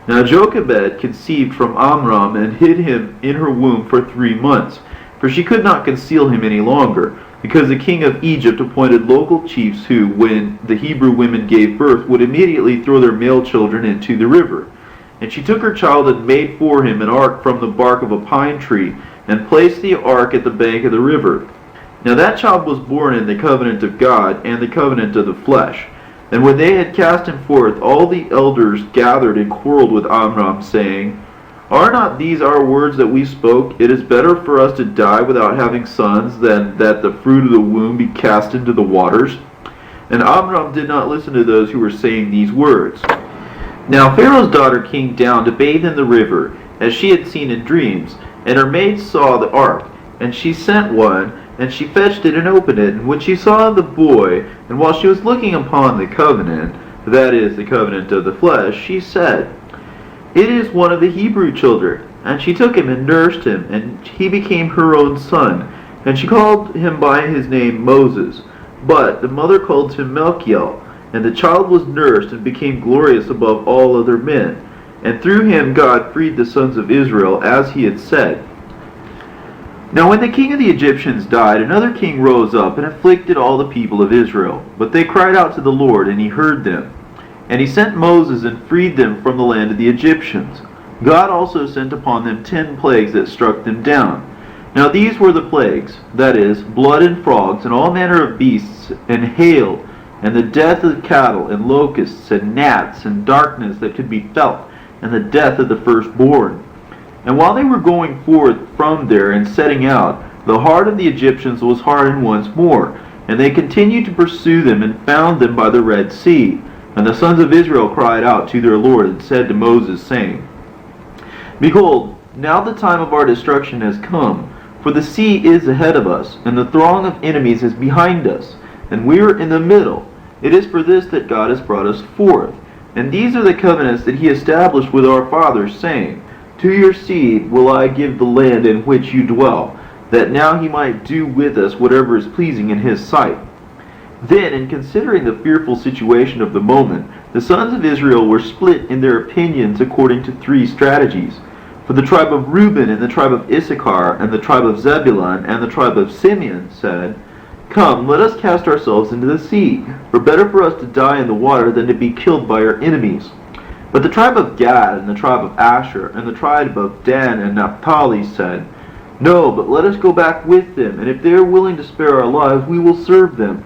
Now Jochebed conceived from Amram and hid him in her womb for 3 months. For she could not conceal him any longer, because the king of Egypt appointed local chiefs who, when the Hebrew women gave birth, would immediately throw their male children into the river. And she took her child and made for him an ark from the bark of a pine tree, and placed the ark at the bank of the river. Now that child was born in the covenant of God and the covenant of the flesh. And when they had cast him forth, all the elders gathered and quarreled with Amram, saying, Are not these our words that we spoke? It is better for us to die without having sons than that the fruit of the womb be cast into the waters." And Abram did not listen to those who were saying these words. Now Pharaoh's daughter came down to bathe in the river, as she had seen in dreams. And her maids saw the ark, and she sent one, and she fetched it and opened it. And when she saw the boy, and while she was looking upon the covenant, that is, the covenant of the flesh, she said, "It is one of the Hebrew children." And she took him and nursed him, and he became her own son. And she called him by his name Moses. But the mother called him Melchiel. And the child was nursed and became glorious above all other men. And through him God freed the sons of Israel, as he had said. Now when the king of the Egyptians died, another king rose up and afflicted all the people of Israel. But they cried out to the Lord, and he heard them. And he sent Moses and freed them from the land of the Egyptians. God also sent upon them 10 plagues that struck them down. Now these were the plagues, that is, blood and frogs, and all manner of beasts, and hail, and the death of cattle, and locusts, and gnats, and darkness that could be felt, and the death of the firstborn. And while they were going forth from there and setting out, the heart of the Egyptians was hardened once more, and they continued to pursue them, and found them by the Red Sea. And the sons of Israel cried out to their Lord, and said to Moses, saying, "Behold, now the time of our destruction has come, for the sea is ahead of us, and the throng of enemies is behind us, and we are in the middle. It is for this that God has brought us forth. And these are the covenants that he established with our fathers, saying, To your seed will I give the land in which you dwell, that now he might do with us whatever is pleasing in his sight." Then, in considering the fearful situation of the moment, the sons of Israel were split in their opinions according to 3 strategies. For the tribe of Reuben, and the tribe of Issachar, and the tribe of Zebulun, and the tribe of Simeon said, "Come, let us cast ourselves into the sea, for better for us to die in the water than to be killed by our enemies." But the tribe of Gad, and the tribe of Asher, and the tribe of Dan and Naphtali said, "No, but let us go back with them, and if they are willing to spare our lives, we will serve them."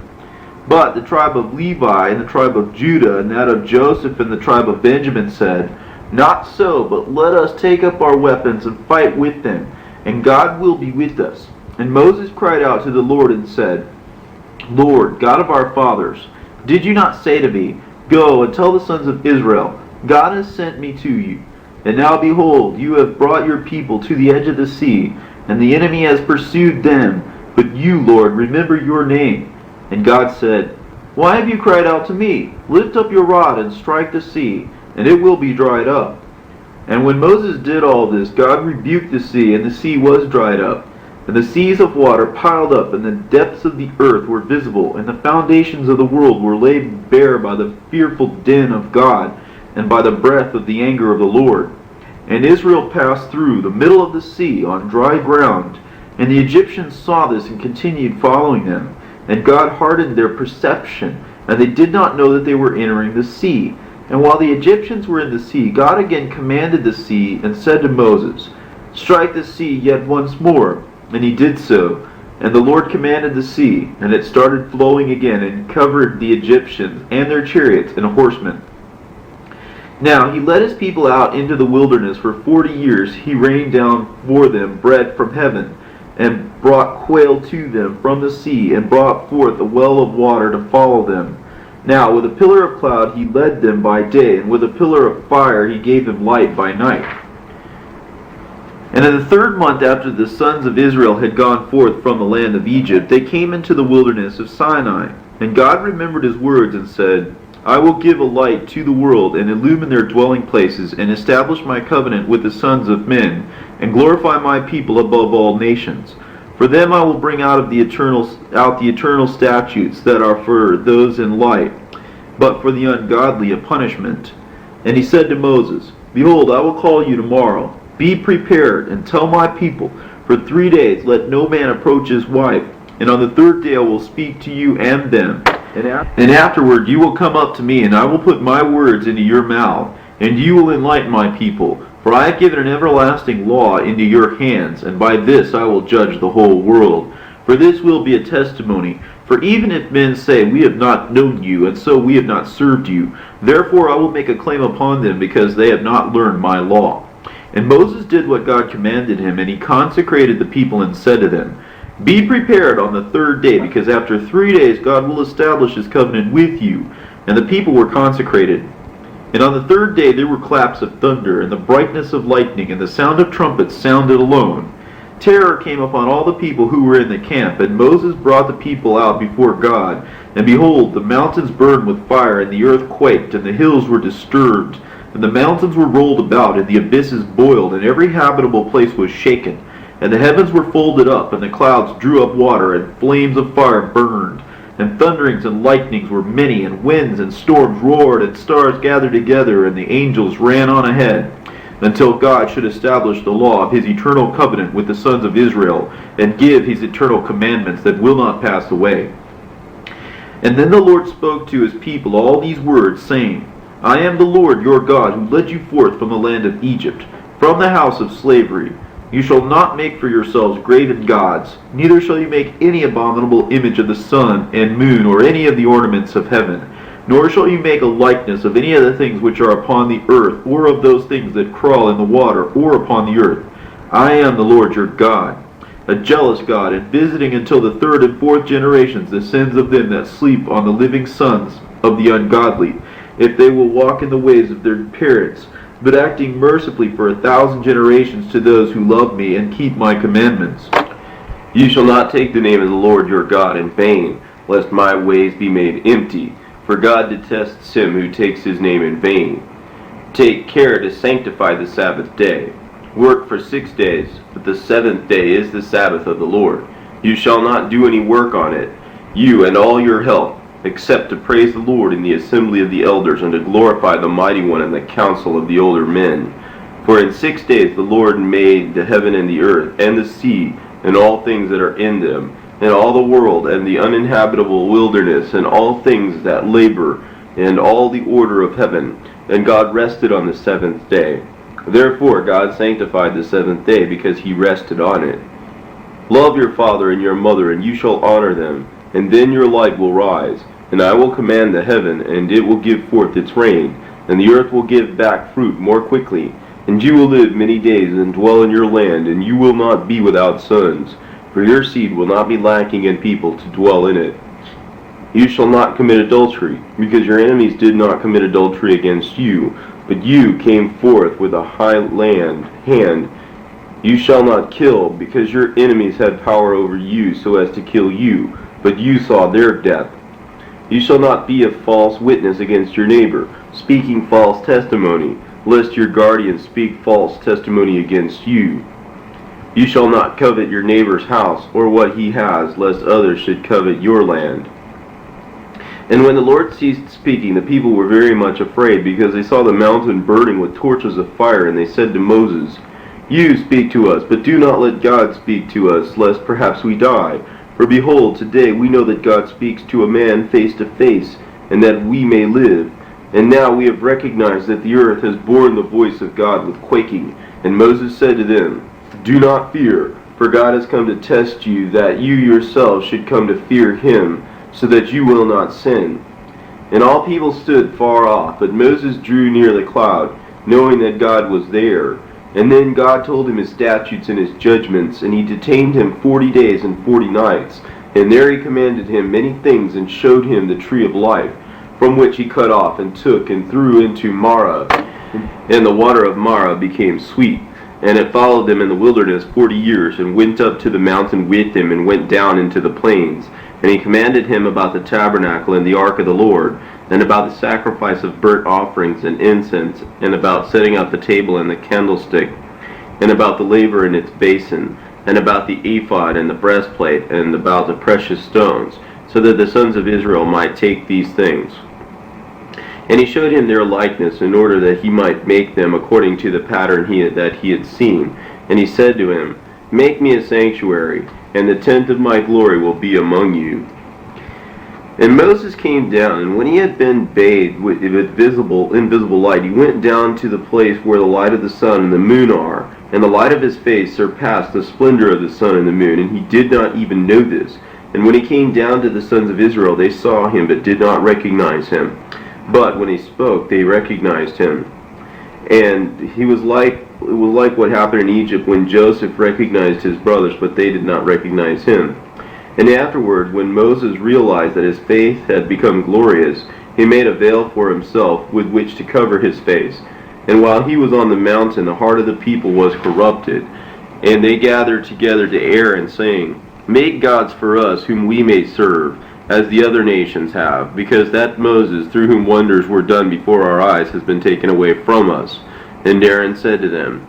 But the tribe of Levi, and the tribe of Judah, and that of Joseph, and the tribe of Benjamin said, "Not so, but let us take up our weapons and fight with them, and God will be with us." And Moses cried out to the Lord and said, "Lord, God of our fathers, did you not say to me, 'Go and tell the sons of Israel, God has sent me to you'? And now behold, you have brought your people to the edge of the sea, and the enemy has pursued them. But you, Lord, remember your name." And God said, "Why have you cried out to me? Lift up your rod and strike the sea, and it will be dried up." And when Moses did all this, God rebuked the sea, and the sea was dried up. And the seas of water piled up, and the depths of the earth were visible, and the foundations of the world were laid bare by the fearful din of God, and by the breath of the anger of the Lord. And Israel passed through the middle of the sea on dry ground. And the Egyptians saw this and continued following them. And God hardened their perception, and they did not know that they were entering the sea. And while the Egyptians were in the sea, God again commanded the sea, and said to Moses, "Strike the sea yet once more." And he did so. And the Lord commanded the sea, and it started flowing again, and covered the Egyptians and their chariots and horsemen. Now he led his people out into the wilderness for 40 years. He rained down for them bread from heaven, and brought quail to them from the sea, and brought forth a well of water to follow them. Now with a pillar of cloud he led them by day, and with a pillar of fire he gave them light by night. And in the 3rd month after the sons of Israel had gone forth from the land of Egypt, they came into the wilderness of Sinai. And God remembered his words and said, "I will give a light to the world, and illumine their dwelling places, and establish my covenant with the sons of men, and glorify my people above all nations. For them I will bring out the eternal statutes that are for those in light, but for the ungodly a punishment." And he said to Moses, "Behold, I will call you tomorrow. Be prepared, and tell my people, for 3 days let no man approach his wife, and on the 3rd day I will speak to you and them. And afterward you will come up to me, and I will put my words into your mouth, and you will enlighten my people. For I have given an everlasting law into your hands, and by this I will judge the whole world. For this will be a testimony. For even if men say, 'We have not known you, and so we have not served you,' therefore I will make a claim upon them, because they have not learned my law. And Moses did what God commanded him, and he consecrated the people and said to them, "Be prepared on the third day, because after 3 days God will establish his covenant with you." And the people were consecrated. And on the third day there were claps of thunder, and the brightness of lightning, and the sound of trumpets sounded alone. Terror came upon all the people who were in the camp, and Moses brought the people out before God. And behold, the mountains burned with fire, and the earth quaked, and the hills were disturbed, and the mountains were rolled about, and the abysses boiled, and every habitable place was shaken. And the heavens were folded up, and the clouds drew up water, and flames of fire burned. And thunderings and lightnings were many, and winds and storms roared, and stars gathered together, and the angels ran on ahead, until God should establish the law of his eternal covenant with the sons of Israel, and give his eternal commandments that will not pass away. And then the Lord spoke to his people all these words, saying, "I am the Lord your God, who led you forth from the land of Egypt, from the house of slavery. You shall not make for yourselves graven gods, neither shall you make any abominable image of the sun and moon, or any of the ornaments of heaven. Nor shall you make a likeness of any of the things which are upon the earth, or of those things that crawl in the water, or upon the earth. I am the Lord your God, a jealous God, and visiting until the third and fourth generations the sins of them that sleep on the living sons of the ungodly, if they will walk in the ways of their parents, but acting mercifully for 1,000 generations to those who love me and keep my commandments. You shall not take the name of the Lord your God in vain, lest my ways be made empty. For God detests him who takes his name in vain. Take care to sanctify the Sabbath day. Work for 6 days, but the seventh day is the Sabbath of the Lord. You shall not do any work on it, you and all your help, except to praise the Lord in the assembly of the elders, and to glorify the Mighty One in the council of the older men. For in 6 days the Lord made the heaven and the earth, and the sea, and all things that are in them, and all the world, and the uninhabitable wilderness, and all things that labor, and all the order of heaven. And God rested on the seventh day. Therefore God sanctified the seventh day, because he rested on it. Love your father and your mother, and you shall honor them, and then your light will rise. And I will command the heaven, and it will give forth its rain, and the earth will give back fruit more quickly. And you will live many days, and dwell in your land, and you will not be without sons. For your seed will not be lacking in people to dwell in it. You shall not commit adultery, because your enemies did not commit adultery against you, but you came forth with a high hand. You shall not kill, because your enemies had power over you so as to kill you, but you saw their death. You shall not be a false witness against your neighbor, speaking false testimony, lest your guardian speak false testimony against you. You shall not covet your neighbor's house, or what he has, lest others should covet your land. And when the Lord ceased speaking, the people were very much afraid, because they saw the mountain burning with torches of fire, and they said to Moses, "You speak to us, but do not let God speak to us, lest perhaps we die. For behold, today we know that God speaks to a man face to face, and that we may live. And now we have recognized that the earth has borne the voice of God with quaking." And Moses said to them, "Do not fear, for God has come to test you, that you yourselves should come to fear him, so that you will not sin." And all people stood far off, but Moses drew near the cloud, knowing that God was there. And then God told him his statutes and his judgments, and he detained him 40 days and 40 nights. And there he commanded him many things, and showed him the tree of life, from which he cut off and took and threw into Marah. And the water of Marah became sweet. And it followed them in the wilderness 40 years, and went up to the mountain with him, and went down into the plains. And he commanded him about the tabernacle and the ark of the Lord, and about the sacrifice of burnt offerings and incense, and about setting up the table and the candlestick, and about the laver and its basin, and about the ephod and the breastplate, and about the precious stones, so that the sons of Israel might take these things. And he showed him their likeness, in order that he might make them according to the pattern that he had seen. And he said to him, "Make me a sanctuary, and the tent of my glory will be among you." And Moses came down, and when he had been bathed with invisible light, he went down to the place where the light of the sun and the moon are, and the light of his face surpassed the splendor of the sun and the moon, and he did not even know this. And when he came down to the sons of Israel, they saw him, but did not recognize him. But when he spoke, they recognized him. And it was like what happened in Egypt when Joseph recognized his brothers, but they did not recognize him. And afterward, when Moses realized that his faith had become glorious, he made a veil for himself with which to cover his face. And while he was on the mountain, the heart of the people was corrupted. And they gathered together to Aaron, saying, "Make gods for us whom we may serve, as the other nations have, because that Moses, through whom wonders were done before our eyes, has been taken away from us." And Aaron said to them,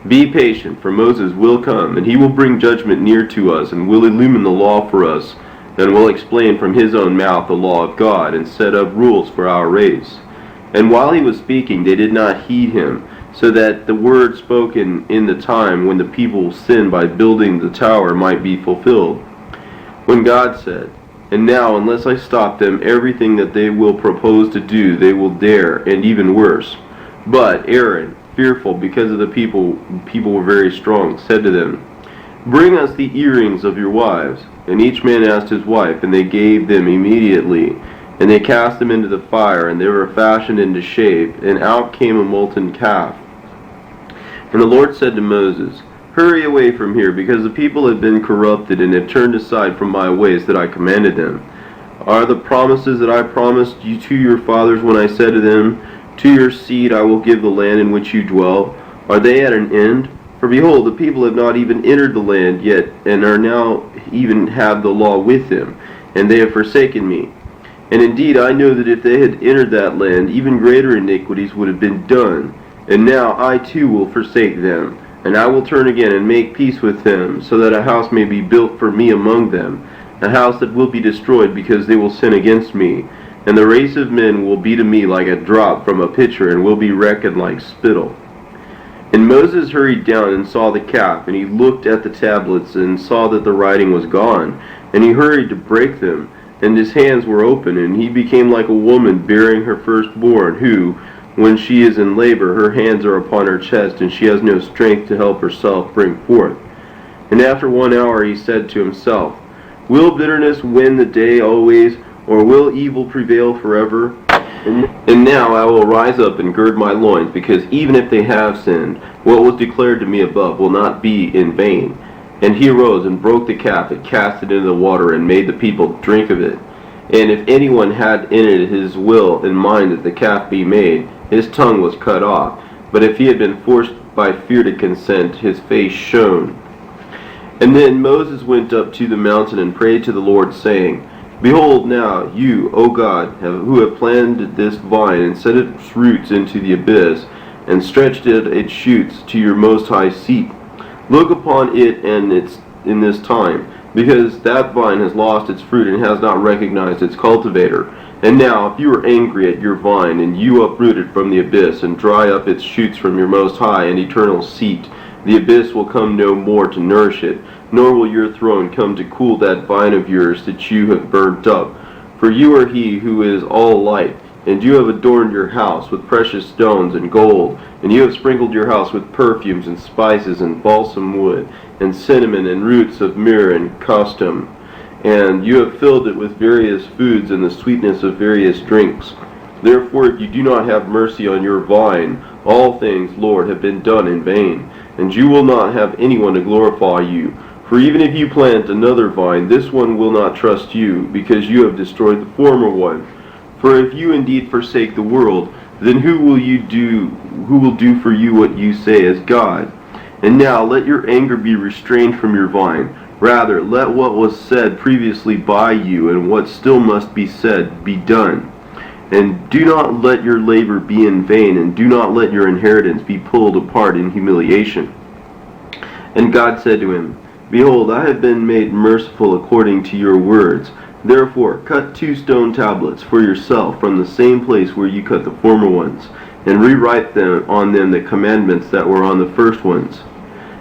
"Be patient, for Moses will come, and he will bring judgment near to us, and will illumine the law for us, and will explain from his own mouth the law of God, and set up rules for our race." And while he was speaking, they did not heed him, so that the word spoken in the time when the people sinned by building the tower might be fulfilled. When God said, "And now, unless I stop them, everything that they will propose to do, they will dare, and even worse." But Aaron, fearful because of the people were very strong, said to them, "Bring us the earrings of your wives." And each man asked his wife, and they gave them immediately. And they cast them into the fire, and they were fashioned into shape, and out came a molten calf. And the Lord said to Moses, "Hurry away from here, because the people have been corrupted, and have turned aside from my ways that I commanded them. Are the promises that I promised you to your fathers when I said to them, 'To your seed I will give the land in which you dwell', are they at an end? For behold, the people have not even entered the land yet, and are now even have the law with them, and they have forsaken me. And indeed I know that if they had entered that land, even greater iniquities would have been done. And now I too will forsake them, and I will turn again and make peace with them, so that a house may be built for me among them, a house that will be destroyed because they will sin against me. And the race of men will be to me like a drop from a pitcher, and will be reckoned like spittle." And Moses hurried down and saw the calf, and he looked at the tablets, and saw that the writing was gone. And he hurried to break them, and his hands were open, and he became like a woman bearing her firstborn, who, when she is in labor, her hands are upon her chest, and she has no strength to help herself bring forth. And after 1 hour he said to himself, "Will bitterness win the day always, or will evil prevail forever? And now I will rise up and gird my loins, because even if they have sinned, what was declared to me above will not be in vain." And he arose and broke the calf, and cast it into the water, and made the people drink of it. And if anyone had in it his will and mind that the calf be made, his tongue was cut off. But if he had been forced by fear to consent, his face shone. And then Moses went up to the mountain and prayed to the Lord, saying, "Behold now, you, O God, who have planted this vine, and set its roots into the abyss, and stretched its shoots to your most high seat, look upon it in this time, because that vine has lost its fruit, and has not recognized its cultivator. And now, if you are angry at your vine, and you uproot it from the abyss, and dry up its shoots from your most high and eternal seat, the abyss will come no more to nourish it, nor will your throne come to cool that vine of yours that you have burnt up. For you are he who is all light, and you have adorned your house with precious stones and gold, and you have sprinkled your house with perfumes and spices and balsam wood, and cinnamon and roots of myrrh and castum. And you have filled it with various foods and the sweetness of various drinks. Therefore, if you do not have mercy on your vine, all things, Lord, have been done in vain, and you will not have anyone to glorify you. For even if you plant another vine, this one will not trust you, because you have destroyed the former one. For if you indeed forsake the world, then who will do for you what you say as God? And now let your anger be restrained from your vine. Rather, let what was said previously by you, and what still must be said, be done. And do not let your labor be in vain, and do not let your inheritance be pulled apart in humiliation." And God said to him, "Behold, I have been made merciful according to your words. Therefore, cut 2 stone tablets for yourself from the same place where you cut the former ones, and rewrite on them the commandments that were on the first ones."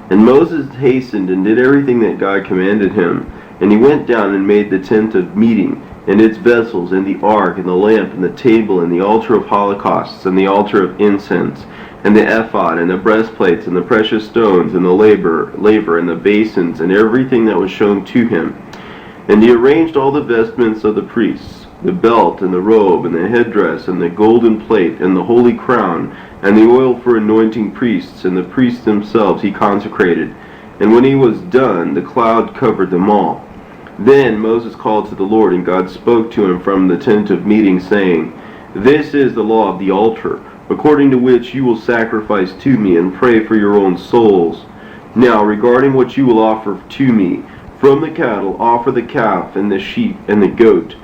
And Moses hastened and did everything that God commanded him. And he went down and made the tent of meeting, and its vessels, and the ark, and the lamp, and the table, and the altar of holocausts, and the altar of incense, and the ephod, and the breastplates, and the precious stones, and the laver, and the basins, and everything that was shown to him. And he arranged all the vestments of the priests, the belt and the robe and the headdress and the golden plate and the holy crown and the oil for anointing priests, and the priests themselves he consecrated. And when he was done, the cloud covered them all. Then Moses called to the Lord, and God spoke to him from the tent of meeting, saying, This is the law of the altar, according to which you will sacrifice to me and pray for your own souls. Now regarding what you will offer to me, from the cattle offer the calf and the sheep and the goat,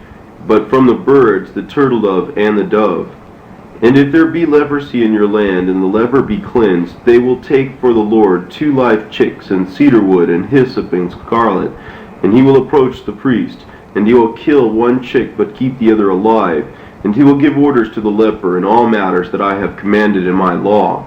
but from the birds the turtle dove and the dove. And if there be leprosy in your land, and the leper be cleansed, they will take for the Lord 2 live chicks, and cedar wood, and hyssop, and scarlet. And he will approach the priest, and he will kill 1 chick, but keep the other alive. And he will give orders to the leper in all matters that I have commanded in my law.